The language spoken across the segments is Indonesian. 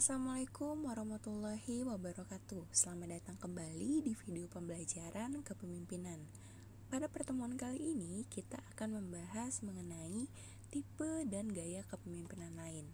Assalamualaikum warahmatullahi wabarakatuh. Selamat datang kembali di video pembelajaran kepemimpinan. Pada pertemuan kali ini kita akan membahas mengenai tipe dan gaya kepemimpinan lain.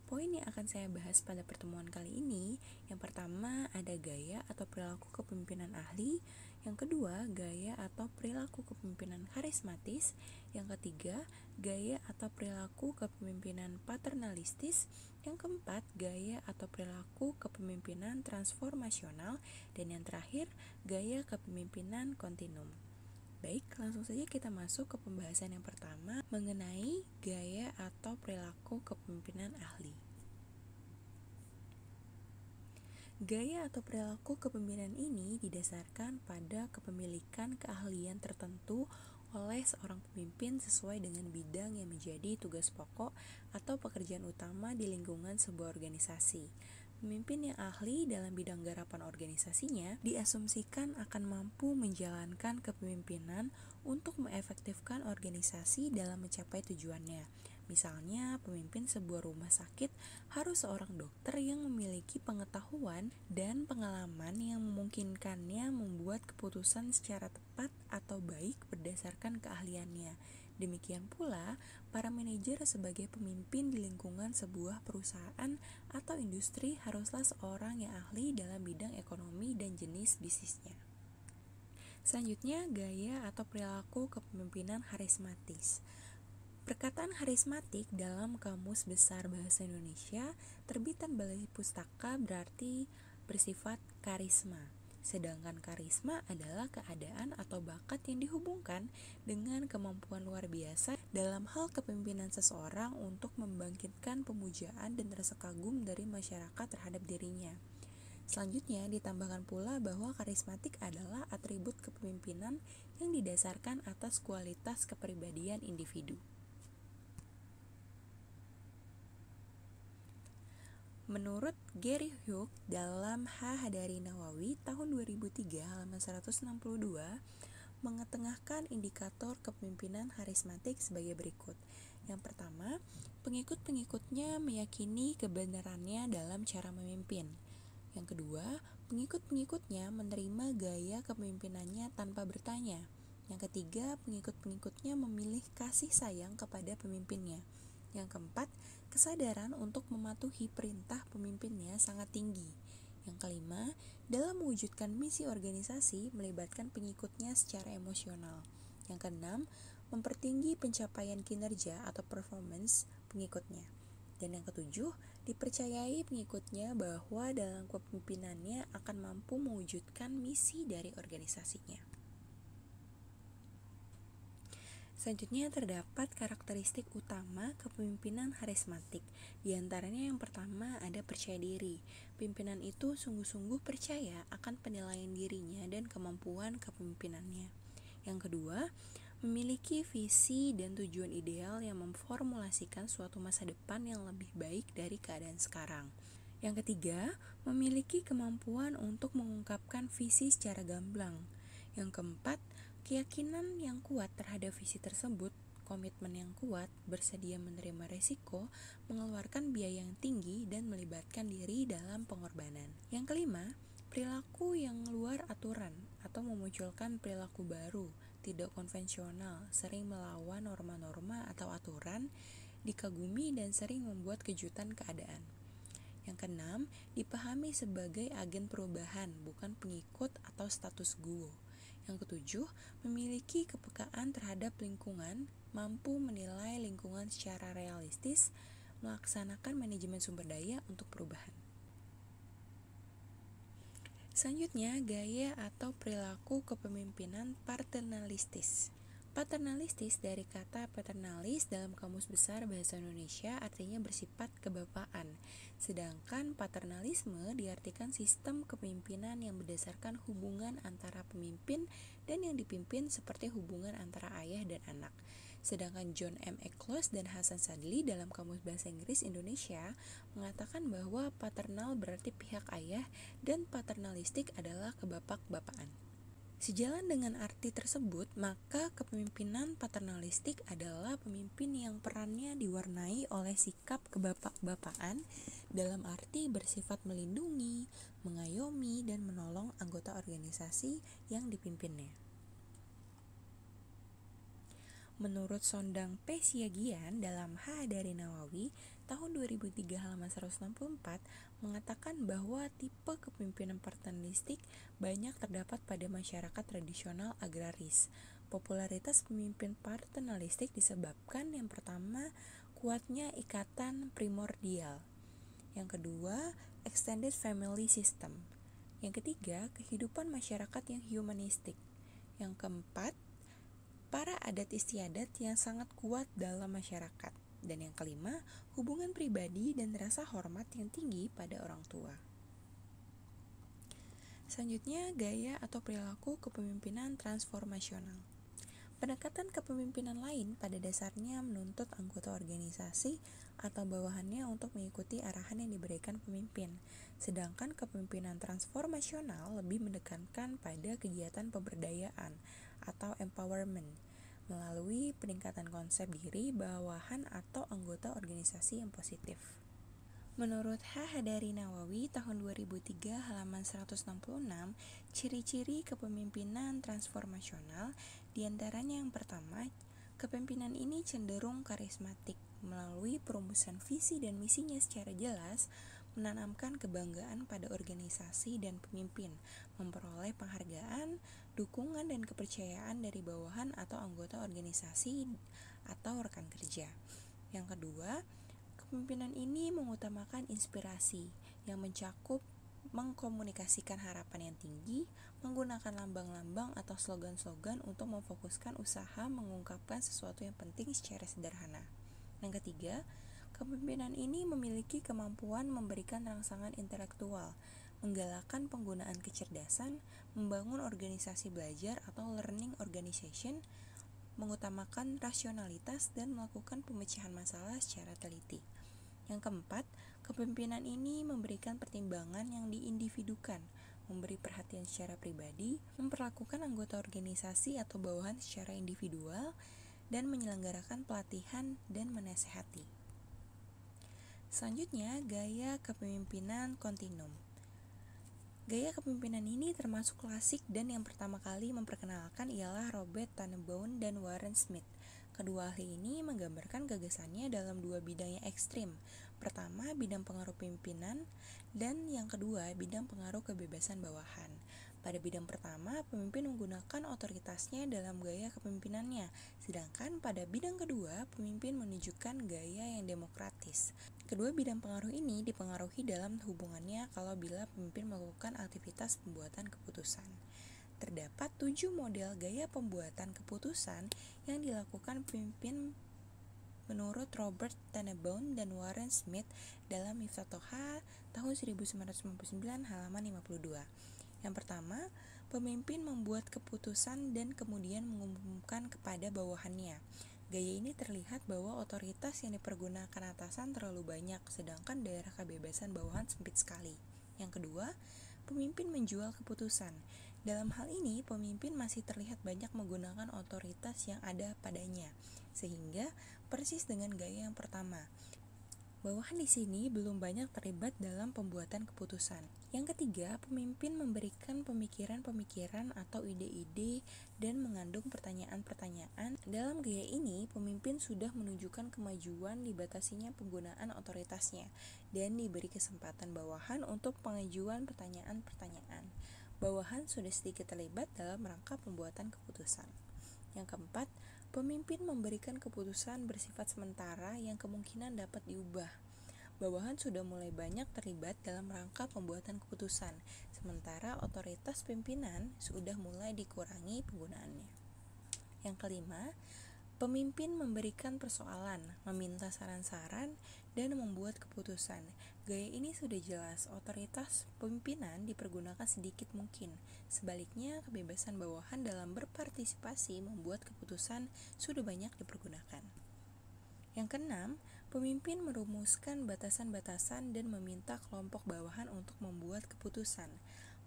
Poin yang akan saya bahas pada pertemuan kali ini, yang pertama ada gaya atau perilaku kepemimpinan ahli, yang kedua gaya atau perilaku kepemimpinan karismatis, yang ketiga gaya atau perilaku kepemimpinan paternalistis, yang keempat gaya atau perilaku kepemimpinan transformasional, dan yang terakhir gaya kepemimpinan kontinum. Baik, langsung saja kita masuk ke pembahasan yang pertama mengenai gaya atau perilaku kepemimpinan ahli. Gaya atau perilaku kepemimpinan ini didasarkan pada kepemilikan keahlian tertentu oleh seorang pemimpin sesuai dengan bidang yang menjadi tugas pokok atau pekerjaan utama di lingkungan sebuah organisasi. Pemimpin yang ahli dalam bidang garapan organisasinya diasumsikan akan mampu menjalankan kepemimpinan untuk mengefektifkan organisasi dalam mencapai tujuannya. Misalnya, pemimpin sebuah rumah sakit harus seorang dokter yang memiliki pengetahuan dan pengalaman yang memungkinkannya membuat keputusan secara tepat atau baik berdasarkan keahliannya. Demikian pula, para manajer sebagai pemimpin di lingkungan sebuah perusahaan atau industri haruslah seorang yang ahli dalam bidang ekonomi dan jenis bisnisnya. Selanjutnya, gaya atau perilaku kepemimpinan karismatis. Perkataan karismatik dalam Kamus Besar Bahasa Indonesia terbitan Balai Pustaka berarti bersifat karisma. Sedangkan karisma adalah keadaan atau bakat yang dihubungkan dengan kemampuan luar biasa dalam hal kepemimpinan seseorang untuk membangkitkan pemujaan dan rasa kagum dari masyarakat terhadap dirinya. Selanjutnya ditambahkan pula bahwa karismatik adalah atribut kepemimpinan yang didasarkan atas kualitas kepribadian individu. Menurut Gary Hugh dalam Hadari Nawawi tahun 2003 halaman 162 mengetengahkan indikator kepemimpinan karismatik sebagai berikut. Yang pertama, pengikut-pengikutnya meyakini kebenarannya dalam cara memimpin. Yang kedua, pengikut-pengikutnya menerima gaya kepemimpinannya tanpa bertanya. Yang ketiga, pengikut-pengikutnya memilih kasih sayang kepada pemimpinnya. Yang keempat, kesadaran untuk mematuhi perintah pemimpinnya sangat tinggi. Yang kelima, dalam mewujudkan misi organisasi melibatkan pengikutnya secara emosional. Yang keenam, mempertinggi pencapaian kinerja atau performance pengikutnya. Dan yang ketujuh, dipercayai pengikutnya bahwa dalam kepemimpinannya akan mampu mewujudkan misi dari organisasinya. Selanjutnya terdapat karakteristik utama kepemimpinan karismatik. Di antaranya yang pertama ada percaya diri. Pimpinan itu sungguh-sungguh percaya akan penilaian dirinya dan kemampuan kepemimpinannya. Yang kedua, memiliki visi dan tujuan ideal yang memformulasikan suatu masa depan yang lebih baik dari keadaan sekarang. Yang ketiga, memiliki kemampuan untuk mengungkapkan visi secara gamblang. Yang keempat, keyakinan yang kuat terhadap visi tersebut, komitmen yang kuat, bersedia menerima resiko, mengeluarkan biaya yang tinggi, dan melibatkan diri dalam pengorbanan. Yang kelima, perilaku yang luar aturan atau memunculkan perilaku baru, tidak konvensional, sering melawan norma-norma atau aturan, dikagumi dan sering membuat kejutan keadaan. Yang keenam, dipahami sebagai agen perubahan, bukan pengikut atau status quo. Yang ketujuh, memiliki kepekaan terhadap lingkungan, mampu menilai lingkungan secara realistis, melaksanakan manajemen sumber daya untuk perubahan. Selanjutnya, gaya atau perilaku kepemimpinan paternalistis. Paternalistis dari kata paternalis dalam Kamus Besar Bahasa Indonesia artinya bersifat kebapaan. Sedangkan paternalisme diartikan sistem kepemimpinan yang berdasarkan hubungan antara pemimpin dan yang dipimpin seperti hubungan antara ayah dan anak. Sedangkan John M. Eccles dan Hasan Sadli dalam Kamus Bahasa Inggris Indonesia mengatakan bahwa paternal berarti pihak ayah dan paternalistik adalah kebapak-bapaan. Sejalan dengan arti tersebut, maka kepemimpinan paternalistik adalah pemimpin yang perannya diwarnai oleh sikap kebapak-bapaan dalam arti bersifat melindungi, mengayomi, dan menolong anggota organisasi yang dipimpinnya. Menurut Sondang P. Siagian dalam H. dari Nawawi tahun 2003 halaman 164 mengatakan bahwa tipe kepemimpinan paternalistik banyak terdapat pada masyarakat tradisional agraris. Popularitas pemimpin paternalistik disebabkan yang pertama, kuatnya ikatan primordial. Yang kedua, extended family system. Yang ketiga, kehidupan masyarakat yang humanistik. Yang keempat, para adat istiadat yang sangat kuat dalam masyarakat. Dan yang kelima, hubungan pribadi dan rasa hormat yang tinggi pada orang tua. Selanjutnya, gaya atau perilaku kepemimpinan transformasional. Pendekatan kepemimpinan lain pada dasarnya menuntut anggota organisasi atau bawahannya untuk mengikuti arahan yang diberikan pemimpin. Sedangkan kepemimpinan transformasional lebih menekankan pada kegiatan pemberdayaan atau empowerment melalui peningkatan konsep diri, bawahan atau anggota organisasi yang positif. Menurut H. dari Nawawi tahun 2003 halaman 166, ciri-ciri kepemimpinan transformasional diantaranya yang pertama, kepemimpinan ini cenderung karismatik melalui perumusan visi dan misinya secara jelas, menanamkan kebanggaan pada organisasi dan pemimpin, memperoleh penghargaan, dukungan dan kepercayaan dari bawahan atau anggota organisasi atau rekan kerja. Yang kedua, kepemimpinan ini mengutamakan inspirasi yang mencakup mengkomunikasikan harapan yang tinggi, menggunakan lambang-lambang atau slogan-slogan untuk memfokuskan usaha mengungkapkan sesuatu yang penting secara sederhana. Yang ketiga, kepemimpinan ini memiliki kemampuan memberikan rangsangan intelektual, menggalakkan penggunaan kecerdasan, membangun organisasi belajar atau learning organization, mengutamakan rasionalitas dan melakukan pemecahan masalah secara teliti. Yang keempat, kepemimpinan ini memberikan pertimbangan yang diindividukan, memberi perhatian secara pribadi, memperlakukan anggota organisasi atau bawahan secara individual, dan menyelenggarakan pelatihan dan menasehati. Selanjutnya, gaya kepemimpinan kontinum. Gaya kepemimpinan ini termasuk klasik dan yang pertama kali memperkenalkan ialah Robert Tanenbaum dan Warren Smith. Kedua ahli ini menggambarkan gagasannya dalam dua bidang yang ekstrim. Pertama, bidang pengaruh pimpinan, dan yang kedua, bidang pengaruh kebebasan bawahan. Pada bidang pertama, pemimpin menggunakan otoritasnya dalam gaya kepemimpinannya, sedangkan pada bidang kedua, pemimpin menunjukkan gaya yang demokratis. Kedua bidang pengaruh ini dipengaruhi dalam hubungannya kalau bila pemimpin melakukan aktivitas pembuatan keputusan. Terdapat 7 model gaya pembuatan keputusan yang dilakukan pemimpin menurut Robert Tanenbaum dan Warren Smith dalam Miftah Toha tahun 1999 halaman 52. Yang pertama, pemimpin membuat keputusan dan kemudian mengumumkan kepada bawahannya. Gaya ini terlihat bahwa otoritas yang dipergunakan atasan terlalu banyak, sedangkan daerah kebebasan bawahan sempit sekali. Yang kedua, pemimpin menjual keputusan. Dalam hal ini, pemimpin masih terlihat banyak menggunakan otoritas yang ada padanya, sehingga persis dengan gaya yang pertama. Bawahan di sini belum banyak terlibat dalam pembuatan keputusan. Yang ketiga, pemimpin memberikan pemikiran-pemikiran atau ide-ide dan mengandung pertanyaan-pertanyaan. Dalam gaya ini, pemimpin sudah menunjukkan kemajuan dibatasinya penggunaan otoritasnya dan diberi kesempatan bawahan untuk pengajuan pertanyaan-pertanyaan. Bawahan sudah sedikit terlibat dalam rangka pembuatan keputusan. Yang keempat, pemimpin memberikan keputusan bersifat sementara yang kemungkinan dapat diubah. Bawahan sudah mulai banyak terlibat dalam rangka pembuatan keputusan, sementara otoritas pimpinan sudah mulai dikurangi penggunaannya. Yang kelima, pemimpin memberikan persoalan, meminta saran-saran, dan membuat keputusan. Gaya ini sudah jelas, otoritas pemimpinan dipergunakan sedikit mungkin. Sebaliknya, kebebasan bawahan dalam berpartisipasi membuat keputusan sudah banyak dipergunakan. Yang keenam, pemimpin merumuskan batasan-batasan dan meminta kelompok bawahan untuk membuat keputusan.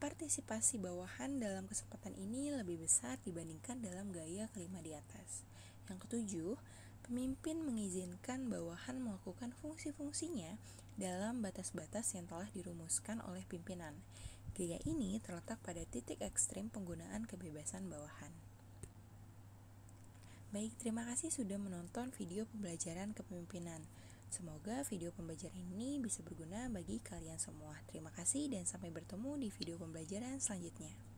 partisipasi bawahan dalam kesempatan ini lebih besar dibandingkan dalam gaya kelima di atas. Yang ketujuh, pemimpin mengizinkan bawahan melakukan fungsi-fungsinya dalam batas-batas yang telah dirumuskan oleh pimpinan. Gaya ini terletak pada titik ekstrim penggunaan kebebasan bawahan. Baik, terima kasih sudah menonton video pembelajaran kepemimpinan. Semoga video pembelajaran ini bisa berguna bagi kalian semua. Terima kasih dan sampai bertemu di video pembelajaran selanjutnya.